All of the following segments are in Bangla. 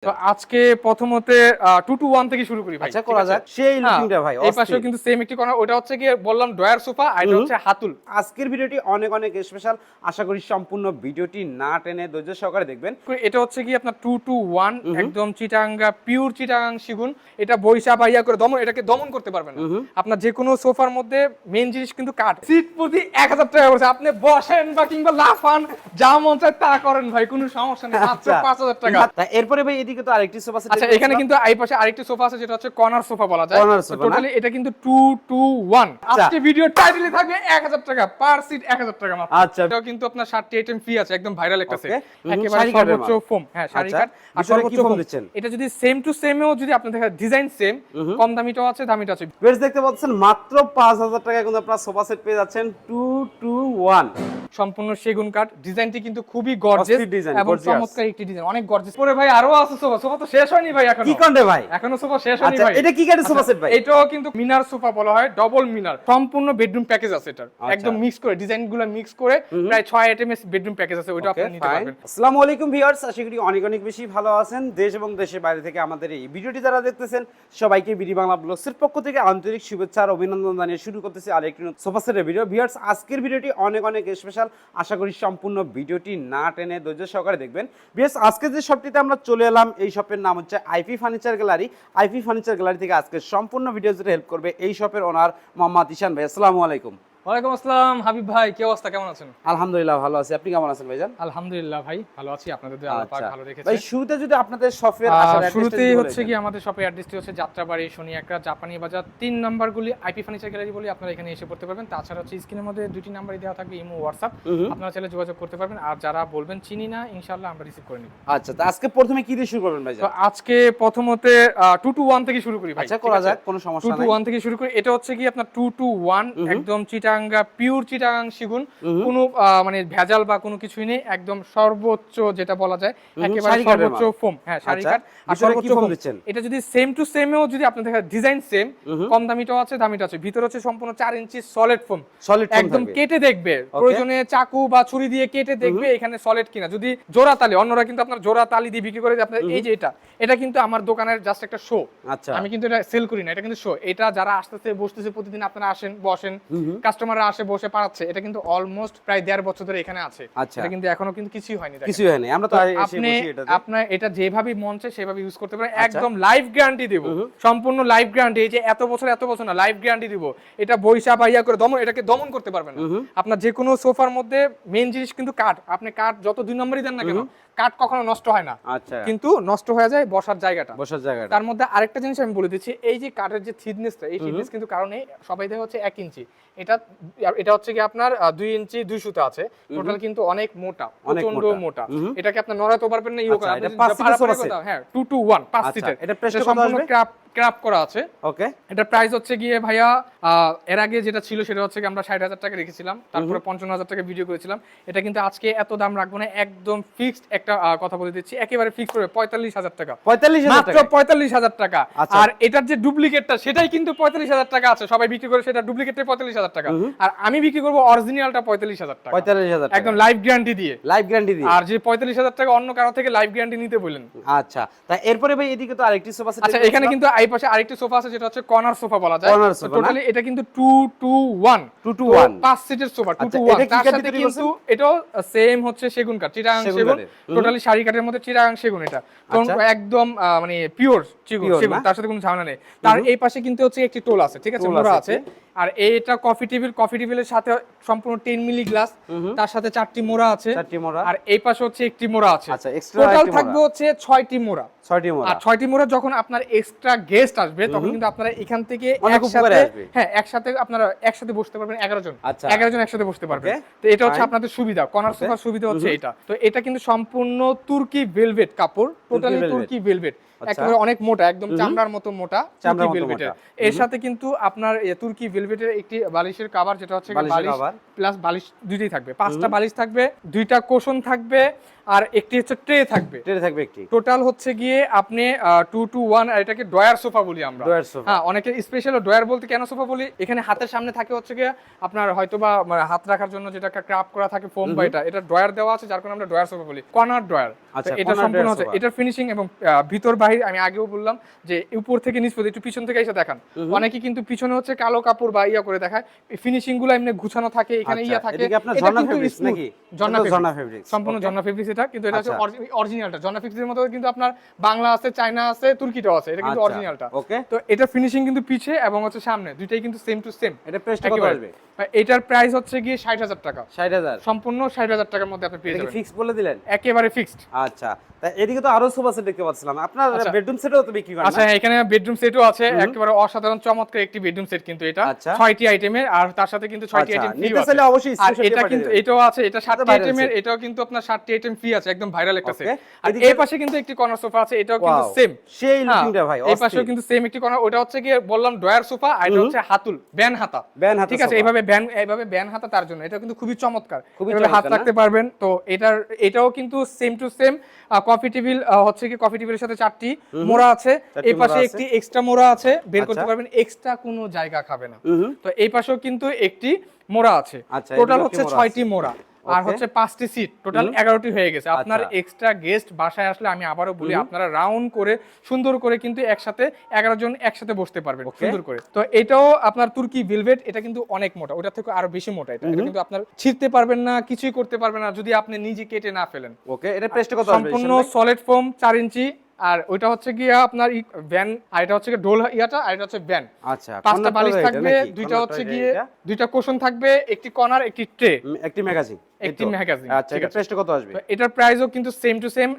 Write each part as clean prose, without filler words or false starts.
তো আজকে প্রথমতে 2 to 1 থেকে শুরু করি ভাই। আচ্ছা করা যাক। সেই লুকিংটা ভাই এই পাশেও কিন্তু সেম একটি কর্নার, ওটা হচ্ছে গিয়ে বললাম ডয়ার সোফা আর এটা হচ্ছে হাতুল। আজকের ভিডিওটি অনেক অনেক স্পেশাল। আশা করি সম্পূর্ণ ভিডিওটি না টেনে ধৈর্য সহকারে দেখবেন। এটা হচ্ছে কি আপনার 2 to 1 একদম চিটাঙ্গা পিওর চিটাগাং শিগুন। এটা বৈশা বাইয়া করে এটাকে দমন করতে পারবেন না। আপনার যে কোনো সোফার মধ্যে মেইন জিনিস কিন্তু কাঠ। সিট প্রতি 1000 টাকা পড়ছে, আপনি বসেন বা কিংবা লাফান যা মন চায় তা করেন ভাই, কোনো সমস্যা নেই, মাত্র 5000 টাকা। তা এরপরে ভাই এদিকে তো আরেকটি সোফা সেট। আচ্ছা এখানে কিন্তু এই পাশে আরেকটি সোফা আছে যেটা হচ্ছে কর্নার সোফা বলা যায়। টোটালি এটা কিন্তু 2 to 1। আজকে ভিডিও টাইটেলে থাকবে 1000 টাকা পার সিট, 1000 টাকা মাত্র। আচ্ছা এটাও কিন্তু আপনার 60 আইটেম ফ্রি আছে, একদম ভাইরাল একটা সেট। একেবারে সর্বোচ্চ ফোম, হ্যাঁ শাড়ি কাট আর সর্বোচ্চ ফোম দিচ্ছেন। এটা যদি সেম টু সেমও যদি আপনি দেখেন ডিজাইন সেম, কম দামিটাও আছে দামিটাও আছে। বেশ দেখতে পাচ্ছেন মাত্র 5000 টাকায় কিন্তু আপনারা সোফা সেট পেয়ে যাচ্ছেন 2 to 1। সম্পূর্ণ সেগুন কাঠ, ডিজাইনটি কিন্তু খুবই গর্জিয়াস এবং চমৎকার একটি ডিজাইন, অনেক গর্জিয়াস। পরে ভাই আরো আছে সোফা, সোফা তো শেষ হয়নি ভাই এখনো। কি কোনটা ভাই? এখনো সোফা শেষ হয়নি ভাই। এটা কি কাঠের সোফা সেট ভাই? এটাও কিন্তু মিনার সোফা বলা হয়, ডাবল মিনার। সম্পূর্ণ বেডরুম প্যাকেজ আছে এটার, একদম মিক্স করে ডিজাইনগুলো মিক্স করে প্রায় 6 আইটেমের বেডরুম প্যাকেজ আছে, ওইটা আপনি নিতে পারবেন। আসসালামু আলাইকুম ভিউয়ার্স, আশা করি অনেক অনেক বেশি ভালো আছেন। দেশ এবং দেশের বাইরে থেকে আমাদের এই ভিডিওটি যারা দেখতেছেন সবাইকে বিডি বাংলা ব্লগসের পক্ষ থেকে আন্তরিক শুভেচ্ছা আর অভিনন্দন জানিয়ে শুরু করতেছি আরেকটি সোফা সেটের ভিডিও। ভিউয়ার্স আজকের ভিডিওটি অনেক অনেক স্পেশাল। আশা করি সম্পূর্ণ ভিডিওটি না টেনে ধৈর্য সহকারে দেখবেন। ভিউয়ার্স আজকে যে শপটিতে আমরা চলে এলাম, এই শপের নাম হচ্ছে IP furniture gallery. IP furniture gallery থেকে আজকে সম্পূর্ণ ভিডিও জুড়ে হেল্প করবে এই শপের ওনার মোহাম্মদ ঈশান ভাই। আসসালামু আলাইকুম। ওয়ালাইকুম আসসালাম হাবিব ভাই, কি অবস্থা, কেমন আছেন? আলহামদুলিল্লাহ ভালো আছি, আপনি কেমন আছেন ভাইজান? আলহামদুলিল্লাহ ভাই ভালো আছি, আপনাদের দোয়ায় আল্লাহ পাক ভালো রেখেছে। ভাই শুরুতে যদি আপনাদের শপের আসার শুরুতেই হচ্ছে কি আমাদের শপের অ্যাড্রেসটি হচ্ছে যাত্রাবাড়ি শনি একরা জাপানি বাজার 3 নাম্বার গুলি আইপি ফার্নিচার গ্যালারি বলি, আপনারা এখানে এসে পড়তে পারবেন। তাছাড়া হচ্ছে স্ক্রিনের মধ্যে দুটি নাম্বারই দেওয়া থাকবে, ইমো হোয়াটসঅ্যাপ, আপনারা চাইলে যোগাযোগ করতে পারবেন। আর যারা বলবেন চিনি না, ইনশাআল্লাহ আমরা রিসিভ করে নিব। আচ্ছা তো আজকে প্রথমে কি দিয়ে শুরু করবেন ভাইজান? তো আজকে প্রথমতে 2 to 1 থেকে শুরু করি ভাই। আচ্ছা করা যাক, কোনো সমস্যা নাই। 2 to 1 থেকে শুরু করি। এটা হচ্ছে কি আপনার 2 to 1 একদম চিটাঙ্গা পিওর চিটাগাং শিগুন, কোনো মানে ভেজাল বা কোনো কিছুই নেই, একদম সর্বোচ্চ যেটা বলা যায় একেবারে সর্বোচ্চ ফোম, হ্যাঁ শাড়ি কাট আর সর্বোচ্চ ফোম দিচ্ছেন। এটা যদি সেম টু সেমও যদি আপনি দেখেন ডিজাইন সেম, কম দামিটাও আছে দামিটাও আছে। ভিতরে হচ্ছে সম্পূর্ণ 4 ইঞ্চি সলিড ফোম, একদম কেটে দেখবে, প্রয়োজনে চাকু বা ছুরি দিয়ে কেটে দেখবে এখানে সলিড কিনা। যদি জোড়া তালি, অন্যরা কিন্তু আপনার জোড়া তালি দিয়ে বিক্রি করে, আপনার এই যে এটা কিন্তু আমার দোকানের জাস্ট একটা শো। আচ্ছা আমি কিন্তু এটা সেল করি না, এটা কিন্তু শো। এটা যারা আসতেছে বসতেছে প্রতিদিন, আপনারা আসেন বসেন, কাস্টমাররা আসে বসে পাচ্ছে, এটা কিন্তু অলমোস্ট প্রায় 1.5 বছর ধরে এখানে আছে। এটা কিন্তু এখনো কিন্তু কিছুই হয়নি, কিছুই হয়নি। আমরা তো এসে বসি এটাতে। আপনি এটা যেভাবে মন চায় সেভাবে ইউজ করতে পারেন, একদম লাইফ গ্যারান্টি দেব, সম্পূর্ণ লাইফ গ্যারান্টি। এই যে এত বছর না, লাইফ গ্যারান্টি দিব। এটা বৈশা বাইয়া করে এটাকে দমন করতে পারবেন না। আপনার যে কোনো সোফার মধ্যে মেইন জিনিস কিন্তু কাঠ। আপনি কাঠ যত 2 নম্বরই দেন না কেন, কাঠ কখনো নষ্ট হয় না। আচ্ছা কিন্তু নষ্ট হয়ে যায় বসার জায়গাটা। তার মধ্যে আরেকটা জিনিস আমি বলে দিচ্ছি, এই যে কাঠের যে থিকনেসটা, এই থিকনেস কিন্তু কারণে সবাই দেখে হচ্ছে 1 ইঞ্চি, এটা হচ্ছে কি আপনার 2 ইঞ্চি 2 সুতা আছে, টোটাল কিন্তু অনেক মোটা, প্রচন্ড মোটা। এটাকে আপনি নড়াতে পারবেন না, হ্যাঁ 2 to 1 5 সিটের। এটা সম্পূর্ণ ক্রাফট করা আছে। ওকে এটা প্রাইস হচ্ছে গিয়ে ভাইয়া এর আগে যেটা ছিল সেটা হচ্ছে কি আমরা 60000 টাকা রেখেছিলাম, তারপরে 55000 টাকা ভিডিও করেছিলাম। এটা কিন্তু আজকে এত দাম রাখবো না, একদম ফিক্সড একটা কথা বলে দিচ্ছি, একেবারে ফিক্স করে 45000 টাকা, মাত্র 45000 টাকা। আর এটার যে ডুপ্লিকেটটা সেটাই কিন্তু 45000 টাকা আছে, সবাই বিক্রি করে সেটা ডুপ্লিকেটটাই 45000 টাকা, আর আমি বিক্রি করব অরিজিনালটা 45000 টাকা, 45000 একদম লাইফ গ্যারান্টি দিয়ে। আর যে 45000 টাকা অন্য কারো থেকে লাইফ গ্যারান্টি নিতে বলেন। আচ্ছা তা এরপরে ভাই এদিকে তো আরেকটি সোফা সেট। আচ্ছা এখানে কিন্তু এই পাশে আরেকটি সোফা আছে যেটা হচ্ছে কর্নার সোফা বলা যায়। টোটালি এটা কিন্তু 2 to 1 5 সিটের সোফা 2 to 1। তার সাথে কিন্তু এটাও সেম হচ্ছে সেগুন কাঠ, চিটাগাং সেগুন, টোটালি শাড়ি কাঠের মধ্যে চিটাগাং সেগুন। এটা একদম মানে পিওর সেগুন, তার সাথে কোনো ঝামেলা নেই। তার এই পাশে কিন্তু হচ্ছে একটি টোল আছে, ঠিক আছে, মোড়া আছে। আর এইটা কফি টেবিলের সাথে সম্পূর্ণ 10 মিলি গ্লাস, তার সাথে 4টি মোড়া আছে, আর এই পাশে হচ্ছে একটি মোড়া আছে। টোটাল থাকবে হচ্ছে 6টি মোড়া। আর 6টি মোড়া যখন আপনার এক্সট্রা গেস্ট আসবে তখন কিন্তু আপনারা এখান থেকে একসাথে আপনারা একসাথে বসতে পারবেন 11 জন, 11 জন একসাথে বসতে পারবেন। তো এটা হচ্ছে আপনাদের সুবিধা, কর্নার সোফার সুবিধা হচ্ছে এটা। তো এটা কিন্তু সম্পূর্ণ তুর্কি ভেলভেট কাপড়, টোটালি তুর্কি ভেলভেট, একেবারে অনেক মোটা, একদম চামড়ার মতো মোটা তুর্কি ভেলভেটের। এর সাথে কিন্তু আপনার তুর্কি ভেলভেটের একটি বালিশের কভার, যেটা হচ্ছে বালিশ প্লাস বালিশ দুইটাই থাকবে, 5টা বালিশ থাকবে, 2টা কোশন থাকবে, আর একটি হচ্ছে ট্রে থাকবে একটি। টোটাল হচ্ছে গিয়ে আপনি 2 to 1, আর এটাকে ড্রয়ার সোফা বলি আমরা। হ্যাঁ, অনেকে স্পেশাল ড্রয়ার বলতে কেন সোফা বলি, এখানে হাতের সামনে থাকে হচ্ছে গিয়ে আপনার হয়তোবা হাত রাখার জন্য যেটা ক্রাফট করা থাকে ফোম বা এটা ড্রয়ার দেওয়া আছে, যার কারণে আমরা ড্রয়ার সোফা বলি, কর্নার ড্রয়ার। এটা সম্পূর্ণ হচ্ছে এটার ফিনিশিং এবং ভিতর বাহির, আমি আগেও বললাম যে উপর থেকে নিচ পর্যন্ত, একটু পিছন থেকে এসে দেখান। অনেকে কিন্তু পিছনে হচ্ছে কালো কাপড় বা ইয়া করে দেখায়, ফিনিশিং গুলো এমনি গুছানো থাকে, এখানে ইয়া থাকে। এটা কিন্তু নাকি ঝর্ণা ফেব্রিক্স, সম্পূর্ণ ঝর্ণা ফেব্রিক্স এটা, কিন্তু এটা হচ্ছে অরিজিনালটা। ঝর্ণা ফেব্রিক্সের মতো কিন্তু আপনার বাংলা আছে, চায়না আছে, তুর্কিটাও আছে, এটা কিন্তু অরিজিনালটা। তো এটা ফিনিশিং কিন্তু পিছে এবং হচ্ছে সামনে দুইটাই কিন্তু সেম টু সেম। এটা প্রাইস কত আসবে? এটার প্রাইস হচ্ছে গিয়ে 60,000 টাকা। 60,000 সম্পূর্ণ 60,000 টাকার মধ্যে আপনি পেয়ে যাবেন। ফিক্স বলে দিলেন? একেবারে ফিক্সড। আচ্ছা, এদিকে তো আরো সোফা সেট দেখতে পাচ্ছিলাম, আপনার বেডরুম সেটও তো বিক্রি করেন? আচ্ছা, এখানে বেডরুম সেটও আছে, একেবারে অসাধারণ চমৎকার একটি বেডরুম সেট কিন্তু এটা 6টি আইটেমের, আর তার সাথে কিন্তু 6টি আইটেম ফ্রি আছে। নিতে অবশ্যই আর এটা কিন্তু এটাও আছে, এটা 7টি আইটেমের, এটাও কিন্তু আপনার 7টি আইটেম ফ্রি আছে, একদম ভাইরাল একটা সেট। আর এই পাশে কিন্তু একটি কর্নার সোফা আছে, এটাও কিন্তু সেম সেই লুকিংটা ভাই। এই পাশেও কিন্তু সেম একটি কর্নার, ওটা হচ্ছে কি বললাম ড্রয়ার সোফা, আর এটা হচ্ছে হাতুল ব্যান হাতা। ঠিক আছে, এইভাবে ব্যান হাতা, তার জন্য এটা কিন্তু খুবই চমৎকার, এভাবে হাত রাখতে পারবেন। তো এটাও কিন্তু same to same. Coffee table হচ্ছে কি কফি টেবিলের সাথে 4টি মোড়া আছে, এই পাশে একটি এক্সট্রা মোড়া আছে, বের করতে পারবেন, এক্সট্রা কোনো জায়গা খাবে না। তো এই পাশেও কিন্তু একটি মোড়া আছে, টোটাল হচ্ছে 6টি মোড়া, আর হচ্ছে 5টি সিট, টোটাল 11টি হয়ে গেছে। আপনার এক্সট্রা গেস্ট বাসায় আসলে, আমি আবারও বলি, আপনারা রাউন্ড করে সুন্দর করে কিন্তু একসাথে 11 জন একসাথে বসতে পারবেন সুন্দর করে। তো এটাও আপনার তুর্কি ভেলভেট, এটা কিন্তু অনেক মোটা, ওটা থেকে আরো বেশি মোটা। এটা কিন্তু আপনার ছিঁড়তে পারবেন না, কিছুই করতে পারবেন না যদি আপনি নিজে কেটে না ফেলেন। ওকে, এটা প্রাইসটা কত আসবে? সম্পূর্ণ সলিড ফোম 4 ইঞ্চি, আর ওইটা হচ্ছে গিয়া আপনার ভ্যান, আর এটা হচ্ছে ডোল ইয়াটা, আর এটা হচ্ছে ভ্যান। আচ্ছা, 5টা বালিশ থাকবে, দুইটা হচ্ছে গিয়ে 2টা কোশন থাকবে, একটি কর্নার, একটি ট্রে, একটি ম্যাগাজিন। আচ্ছা, এটা প্রাইসটা কত আসবে? এটার প্রাইসও কিন্তু সেম টু সেম,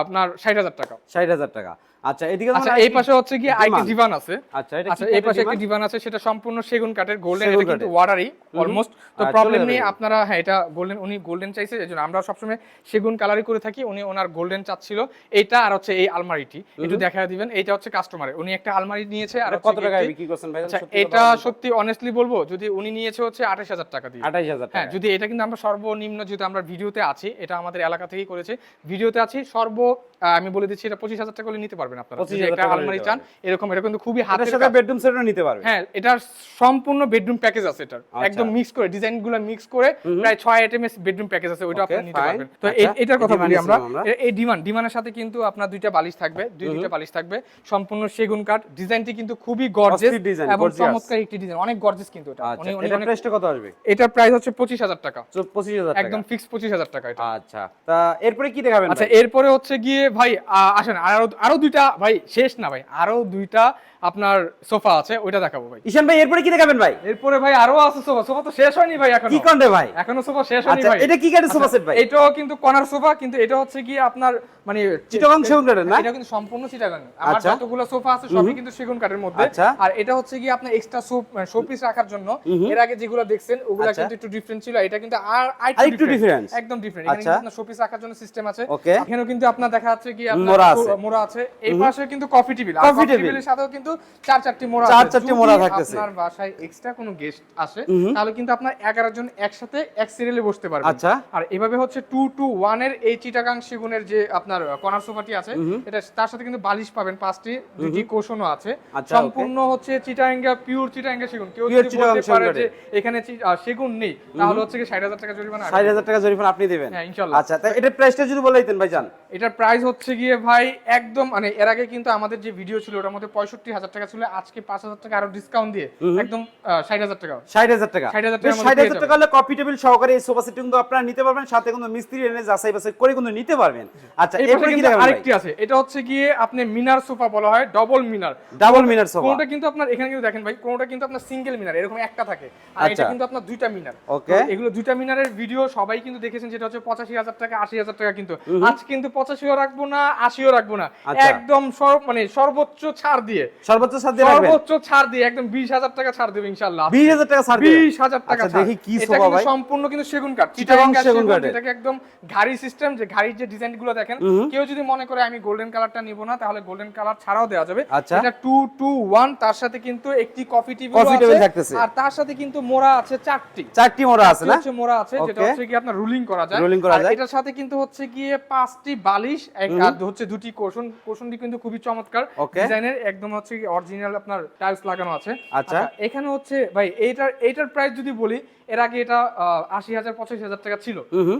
আপনার 60,000 টাকা। 60,000 টাকা। আচ্ছা, এদিকে আচ্ছা, এই পাশে হচ্ছে কি আইটি ডিভান আছে। আচ্ছা, এই পাশে একটা ডিভান আছে, সেটা সম্পূর্ণ সেগুন কাঠের, গোল্ডেন, এটা কিন্তু ওয়াটারি অলমোস্ট, তো প্রবলেম নেই আপনারা। হ্যাঁ, এটা গোল্ডেন, উনি গোল্ডেন চাইছে, এজন্য আমরা সবসময় সেগুন কালারই করে থাকি, উনি ওনার গোল্ডেন চাচ্ছিল। এইটা আর হচ্ছে এই আলমারিটি একটু দেখায় দিবেন। এইটা হচ্ছে কাস্টমারের, উনি একটা আলমারি নিয়েছে, আর কত টাকা বিক্রি করছেন ভাই? আচ্ছা, এটা সত্যি অনেস্টলি বলবো, যদি উনি নিয়েছে হচ্ছে 28,000 টাকা দিয়ে। 28,000 টাকা? হ্যাঁ, যদি এটা কিন্তু আমরা সর্বনিম্ন, যেহেতু আমরা ভিডিওতে আছি, এটা আমাদের এলাকা থেকেই করেছে, ভিডিওতে আছি, আমি বলে দিচ্ছি, এটা 25,000 টাকা হলে নিতে পারবেন আপনারা, যদি একটা আলমারি চান এরকম। এটা কিন্তু খুবই হাতের সাথে বেডরুম সেটও নিতে পারবেন। হ্যাঁ, এটা সম্পূর্ণ বেডরুম প্যাকেজ আছে, এটা একদম মিক্স করে, ডিজাইনগুলো মিক্স করে প্রায় 6 আইটেমের বেডরুম প্যাকেজ আছে, ওইটা আপনি নিতে পারবেন। তো এটার কথা বলি আমরা, এই ডিমানের সাথে কিন্তু আপনার 2টা বালিশ থাকবে, দুইটা বালিশ থাকবে, সম্পূর্ণ সেগুন কাঠ, ডিজাইনটি কিন্তু খুবই গর্জিয়াস এবং চমৎকার একটি ডিজাইন, অনেক গর্জিয়াস কিন্তু এটা। এটা প্রাইসটা কত আসবে? এটার প্রাইস হচ্ছে 25,000 টাকা। 25,000 টাকা একদম ফিক্স 25,000 টাকা এটা। আচ্ছা, তা এরপরে কি দেখাবেন? আচ্ছা, এরপরে হচ্ছে গিয়ে ভাই আসেন, আরো 2টা, ভাই শেষ না ভাই, আরো 2টা আপনার সোফা আছে, ওইটা দেখাবো ভাই। ঈশান ভাই, এরপরে কি দেখাবেন ভাই? এরপরে ভাই আরো আছে সোফা তো শেষ হয়নি ভাই, এখনো কি কোনটা ভাই? এখনো সোফা শেষ হয়নি ভাই। এটা কি কাঠের সোফা সেট ভাই? এটাও কিন্তু কর্নার সোফা, কিন্তু এটা হচ্ছে কি আপনার মানে চিটাগাং সেগুন কাঠের না? এটা কিন্তু সম্পূর্ণ চিটাগাং। আমার যতগুলো সোফা আছে সবই কিন্তু সেগুন কাঠের মধ্যে। আর এটা হচ্ছে কি আপনার এক্সট্রা শোপিস রাখার জন্য, এর আগে যেগুলো দেখছেন ওগুলা কিন্তু একটু ডিফারেন্ট ছিল, এটা কিন্তু আর একটু ডিফারেন্ট, একদম ডিফারেন্ট। এখানে কিন্তু আপনার শোপিস রাখার জন্য সিস্টেম আছে, এখানেও কিন্তু আপনার দেখা যাচ্ছে কি আপনার মোড়া আছে। এই পাশে কিন্তু কফি টেবিল, আর কফি টেবিলের সাথেও কিন্তু 4-4টি মোড়া আছে। 4-4টি মোড়া থাকতেছে। আপনার বাসায় এক্সট্রা কোনো গেস্ট আসে, তাহলে কিন্তু আপনার 11 জন একসাথে এক সিরিয়ালে বসতে পারবেন। আচ্ছা, আর এইভাবে হচ্ছে 2 to 1 এর এই চিটাগাং সেগুনের যে আপনার কর্নার সোফাটি আছে, এটা তার সাথে কিন্তু বালিশ পাবেন 5টি, 2টি কোশনও আছে, সম্পূর্ণ হচ্ছে চিটাগাঙ্গা, পিওর চিটাগাঙ্গা সেগুন। কেউ যদি বলতে পারে যে এখানে সেগুন নেই, তাহলে হচ্ছে কি 60,000 টাকা জরিমানা। 60,000 টাকা জরিমানা আপনি দিবেন? হ্যাঁ, ইনশাআল্লাহ। আচ্ছা, তাই এটার প্রাইসটা যদি বলে দিতেন ভাইজান। এটার প্রাইস হচ্ছে গিয়ে ভাই একদম, মানে এর আগে কিন্তু আমাদের যে ভিডিও ছিল ওটার মধ্যে 65,000 টাকা ছিল, আজকে 5,000 টাকা আরো ডিসকাউন্ট দিয়ে একদম 60,000 টাকা। 60,000 টাকা? 60,000 টাকা হলে কফি টেবিল সহকারে এই সোফা সেট কিন্তু আপনারা নিতে পারবেন, সাথে কিন্তু মিস্ত্রি এনে যাচাই বাছাই করে কিন্তু নিতে পারবেন। আচ্ছা, এরপরে কি দেখাবেন? আরেকটি আছে, এটা হচ্ছে গিয়ে আপনি মিনার সোফা বলা হয়, ডাবল মিনার সোফা। কোনটা কিন্তু আপনার এখানে কিন্তু দেখেন ভাই, কোনটা কিন্তু আপনার সিঙ্গেল মিনার, এরকম একটা থাকে, আর এটা কিন্তু আপনার 2টা মিনার। ওকে, এগুলো 2টা মিনারের ভিডিও সবাই কিন্তু দেখেছেন, যেটা হচ্ছে 85,000 টাকা 80,000 টাকা, কিন্তু আজকে কিন্তু 85ও রাখবো না, 80ও রাখবো না, আচ্ছা। একদম সর্বোচ্চ ছাড় দিয়ে সর্বোচ্চ ছাড় দিয়ে একদম 20,000 টাকা ছাড় দেব ইনশাআল্লাহ। 20,000 টাকা ছাড় দিবেন? 20,000 টাকা আচ্ছা, ছাড়। দেখি কি এটা সোফা কিন্তু ভাই? সম্পূর্ণ কিন্তু সেগুন কাঠ, চিটাগাং সেগুন কাঠ, এটাকে একদম ঘাড়ি সিস্টেম, যে ঘাড়ির যে ডিজাইন গুলো দেখেন, কেউ যদি মনে করে আমি গোল্ডেন কালারটা নিব না, তাহলে গোল্ডেন কালার ছাড়াও দেওয়া যাবে। আচ্ছা। এটা 2-2-1, তার সাথে কিন্তু একটি কফি টেবিল থাকতেছে, আর তার সাথে কিন্তু মোড়া আছে চারটি মোড়া আছে না? মোড়া আছে, যেটা হচ্ছে কি আপনার রুলিং করা যায়। আর এটার সাথে কিন্তু হচ্ছে গিয়ে 5টি বালিশ, আর হচ্ছে 2টি কোশনটি কিন্তু খুবই চমৎকার ডিজাইনের, একদম হচ্ছে অরিজিনাল আপনার টাইলস লাগানো আছে। আচ্ছা, এখানে হচ্ছে ভাই এইটার প্রাইস যদি বলি, এর আগে এটা 80,000 85,000 টাকা ছিল,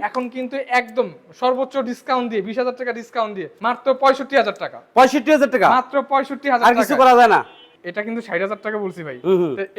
এখন কিন্তু একদম সর্বোচ্চ ডিসকাউন্ট দিয়ে 20,000 টাকা ডিসকাউন্ট দিয়ে মাত্র 65,000 টাকা। 65,000 টাকা মাত্র 65,000 টাকা, আর কিছু করা যায় না? এটা কিন্তু 60,000 টাকা বলছি ভাই,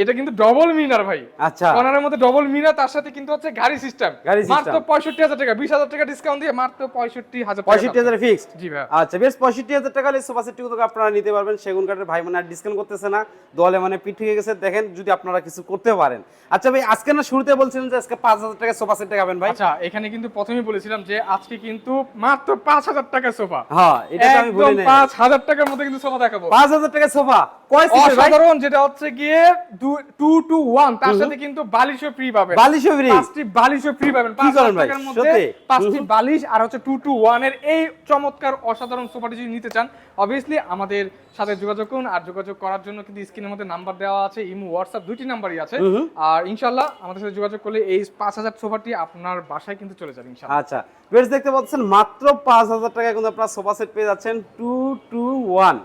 এটা কিন্তু ডবল মিনার ভাই। আচ্ছা, কর্নারের মধ্যে ডবল মিনার, তার সাথে কিন্তু হচ্ছে গাড়ি সিস্টেম, মাত্র 65,000 টাকা, 20,000 টাকা ডিসকাউন্ট দিয়ে মাত্র 65,000 টাকা। 65,000 ফিক্সড? জি ভাই। আচ্ছা বেশ, 65,000 টাকা হলে সোফা সেটটি কিন্তু আপনারা নিতে পারবেন। সেগুন কাঠের ভাই মানে আর ডিসকাউন্ট করতেছে না, দলে মানে পিঠ থেকে গেছে, দেখেন যদি আপনারা কিছু করতে পারেন। আচ্ছা ভাই, আজকে না শুরুতে বলছিলেন যে আজকে 5,000 টাকা সোফা সেট দেখাবেন ভাই? আচ্ছা, এখানে কিন্তু প্রথমেই বলেছিলাম যে আজকে কিন্তু মাত্র 5,000 টাকা সোফা। হ্যাঁ, এটা তো আমি বলি নাই। 5,000 টাকার মধ্যে কিন্তু সোফা দেখাবো। 5,000 টাকা সোফা কয় সিটের ভাই? অসাধারণ, যেটা হচ্ছে গিয়ে 2-2-1, তার সাথে কিন্তু বালিশও ফ্রি পাবেন। বালিশও ফ্রি? 5টি বালিশও ফ্রি পাবেন 5,000 টাকার মধ্যে। 5টি বালিশ আর হচ্ছে 2-2-1 এর এই চমৎকার অসাধারণ সোফাটি যদি নিতে চান, অবভিয়াসলি আমাদের সাথে যোগাযোগ করুন। আর যোগাযোগ করার জন্য কিন্তু স্ক্রিনের মধ্যে নাম্বার দেওয়া আছে, ইমো হোয়াটসঅ্যাপ দুইটি নাম্বারই আছে। আর ইনশাআল্লাহ আমাদের সাথে যোগাযোগ করলে এই 5,000 সোফাটি আপনার বাসায় কিন্তু চলে যাবে ইনশাআল্লাহ। আচ্ছা বেশ, দেখতে পাচ্ছেন মাত্র 5,000 টাকায় কিন্তু আপনারা সোফা সেট পেয়ে যাচ্ছেন 2-2-1।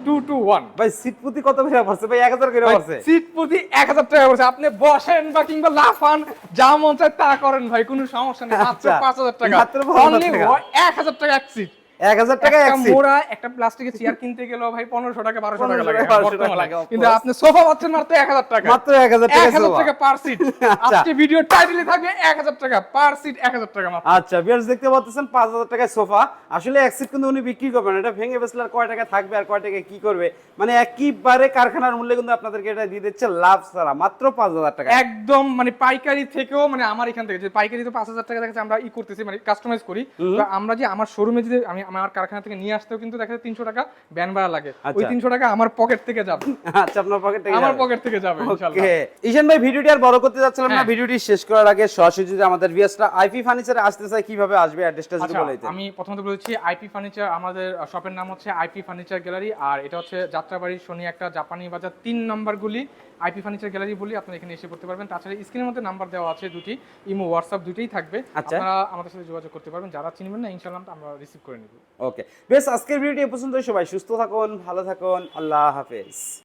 2-2-1 ভাই সিট প্রতি কত করে পড়ছে ভাই? 1,000 করে পড়ছে? সিট প্রতি 1,000 টাকা পড়ছে। আপনি বসেন বা কিংবা লাফান, যা মন চায় তা করেন ভাই, কোনো সমস্যা নেই। মাত্র 5,000 টাকা, মাত্র 5,000 টাকা। 1,000 টাকা এক সিট। 1,000 টাকা এক সিট? মোড়া একটা প্লাস্টিকের চেয়ার কিনতে গেলেও ভাই 1,500 টাকা 1,200 টাকা লাগে 1,500 টাকা বর্তমানে। লাগে, কিন্তু আপনি সোফা পাচ্ছেন মাত্র 1,000 টাকা। মাত্র 1,000 টাকা 1,000 সোফা। টাকা পার সিট। আজকে ভিডিও টাইটেলে থাকবে 1,000 টাকা পার সিট, 1,000 টাকা মাত্র। আচ্ছা ভিউয়ার্স, দেখতে পাচ্ছেন 5,000 টাকায় সোফা। আসলে এক সিট কিন্তু উনি বিক্রি করবেন, এটা ভেঙে বেচলে আর কয় টাকা থাকবে আর কয় টাকা কি করবে, মানে একইবারে কারখানার মূল্যে কিন্তু আপনাদেরকে এটা দিয়ে দিচ্ছে লাভ ছাড়া, মাত্র 5,000 টাকা। একদম মানে পাইকারি থেকেও, মানে আমার এখান থেকে যে পাইকারি তো 5,000 টাকা দেখাচ্ছে, আমরা করতেছি মানে কাস্টমাইজ করি। তো আমরা যে আমার শোরুমে যদি আমি আমার কারখানা থেকে নিয়ে আসতেও কিন্তু দেখা যায় 300 টাকা ব্যান ভাড়া লাগে। ওই 300 টাকা আমার পকেট থেকে যাবে। আচ্ছা, আপনার পকেট থেকে আমার পকেট থেকে যাবে ইনশাআল্লাহ। ওকে ঈশান ভাই, ভিডিওটি আর বড় করতে যাচ্ছিলাম না, ভিডিওটি শেষ করার আগে সরাসরি যদি আমাদের ভিউয়ার্সরা আইপি ফার্নিচারে আসতে চায় কিভাবে আসবে, অ্যাড্রেসটা যদি বলে দিতেন। আমি প্রথমত বলেছি আইপি ফার্নিচার, আমাদের শপের নাম হচ্ছে আইপি ফার্নিচার গ্যালারি, আর এটা হচ্ছে যাত্রাবাড়ির শনি একটা জাপানি বাজার 3 নম্বর গুলি, আইপি ফার্নিচার গ্যালারি বলি, আপনারা এখানে এসে করতে পারবেন। তাছাড়া স্ক্রিনের মধ্যে নাম্বার দেওয়া আছে দুটি, ইমো হোয়াটসঅ্যাপ দুটেই থাকবে, আপনারা আমাদের সাথে যোগাযোগ করতে পারবেন। যারা চিনবেন না ইনশাআল্লাহ আমরা রিসিভ করে নেব। ওকে বেশ, আজকের ভিডিওটি এই পর্যন্তই। সবাই সুস্থ থাকুন, ভালো থাকুন, আল্লাহ হাফেজ।